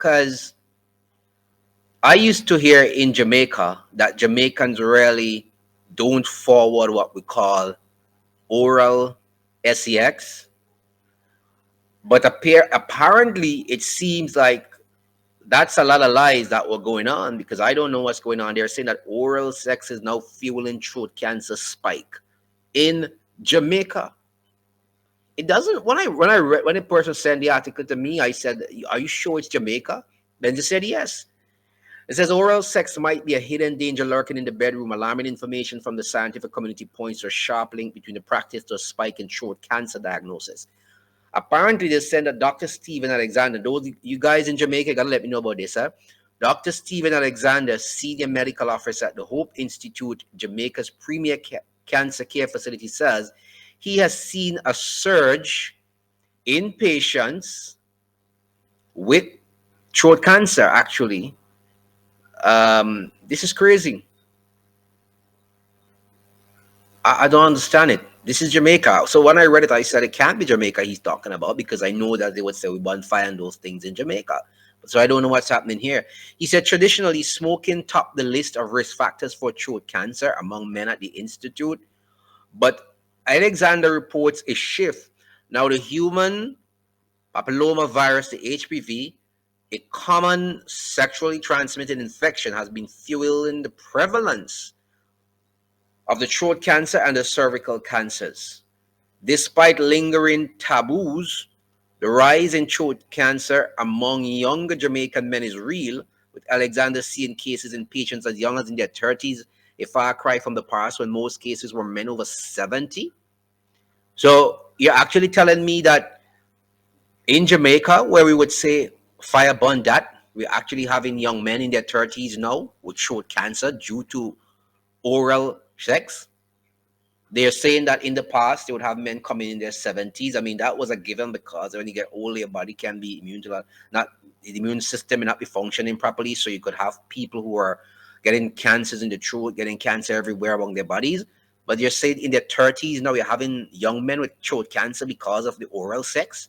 Because I used to hear in Jamaica that Jamaicans really don't forward what we call oral sex, but apparently it seems like that's a lot of lies that were going on, because I don't know what's going on. They're saying that oral sex is now fueling throat cancer spike in Jamaica. It doesn't. When a person sent the article to me, I said, "Are you sure it's Jamaica?" Then they said yes. It says oral sex might be a hidden danger lurking in the bedroom. Alarming information from the scientific community points to a sharp link between the practice to a spike in throat cancer diagnosis. Apparently, they said that Dr. Stephen Alexander, those you guys in Jamaica gotta let me know about this, huh? Dr. Stephen Alexander, senior medical officer at the Hope Institute, Jamaica's premier cancer care facility, says he has seen a surge in patients with throat cancer, actually. This is crazy. I don't understand it. This is Jamaica. So when I read it, I said it can't be Jamaica he's talking about, because I know that they would say we bonfire and those things in Jamaica. So I don't know what's happening here. He said traditionally smoking topped the list of risk factors for throat cancer among men at the institute. But Alexander reports a shift. Now the human papilloma virus, the HPV, a common sexually transmitted infection, has been fueling the prevalence of the throat cancer and the cervical cancers. Despite lingering taboos, the rise in throat cancer among younger Jamaican men is real, with Alexander seeing cases in patients as young as in their 30s, a far cry from the past when most cases were men over 70. So you're actually telling me that in Jamaica, where we would say fire burn that, we're actually having young men in their 30s now with throat cancer due to oral sex. They're saying that in the past they would have men coming in their 70s. I mean, that was a given, because when you get older, your body can be immune to that. Not the immune system may not be functioning properly. So you could have people who are getting cancers in the throat, getting cancer everywhere among their bodies. But you're saying in their 30s now you're having young men with throat cancer because of the oral sex.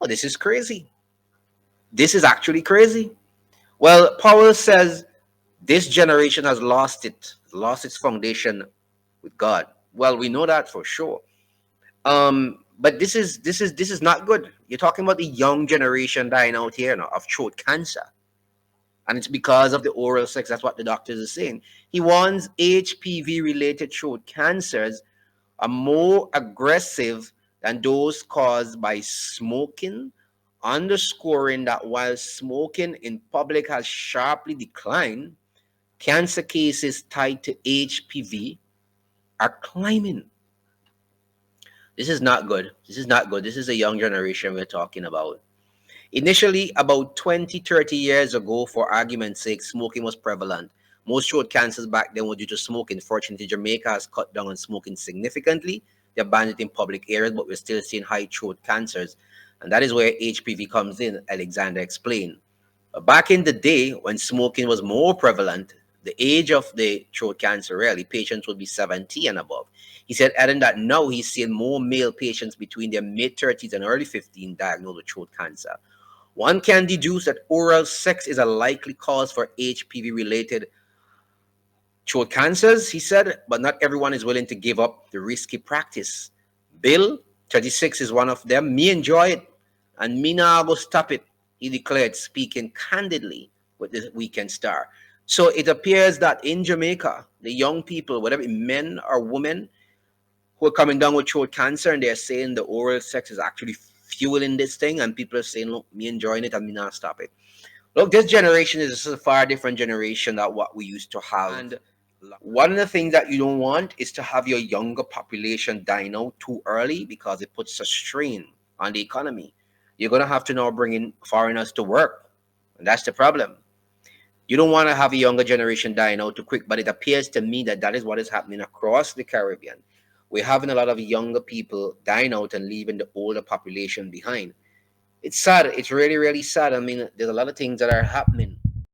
Oh, this is crazy. This is actually crazy. Well, Powell says this generation has lost its foundation with God. Well, we know that for sure. But this is not good. You're talking about the young generation dying out here now of throat cancer, and it's because of the oral sex. That's what the doctors are saying. He warns HPV-related throat cancers are more aggressive than those caused by smoking, underscoring that while smoking in public has sharply declined, cancer cases tied to HPV are climbing. This is not good. This is not good. This is a young generation we're talking about. Initially, about 20, 30 years ago, for argument's sake, smoking was prevalent. Most throat cancers back then were due to smoking. Fortunately, Jamaica has cut down on smoking significantly. They banned it in public areas, but we're still seeing high throat cancers. And that is where HPV comes in, Alexander explained. But back in the day, when smoking was more prevalent, the age of the throat cancer, really, patients would be 70 and above. He said, adding that now he's seeing more male patients between their mid-30s and early 15 diagnosed with throat cancer. One can deduce that oral sex is a likely cause for HPV-related throat cancers, he said, but not everyone is willing to give up the risky practice. Bill, 36, is one of them. Me enjoy it, and me nah go stop it, he declared, speaking candidly with the Weekend Star. So it appears that in Jamaica, the young people, whether men or women, who are coming down with throat cancer, and they're saying the oral sex is actually fueling this thing, and people are saying, look, me enjoying it and me not stop it. Look, this generation is a far different generation than what we used to have. And one of the things that you don't want is to have your younger population dying out too early, because it puts a strain on the economy. You're going to have to now bring in foreigners to work, and that's the problem. You don't want to have a younger generation dying out too quick, but it appears to me that that is what is happening across the Caribbean. We're having a lot of younger people dying out and leaving the older population behind. It's sad. It's really, really sad. I mean, there's a lot of things that are happening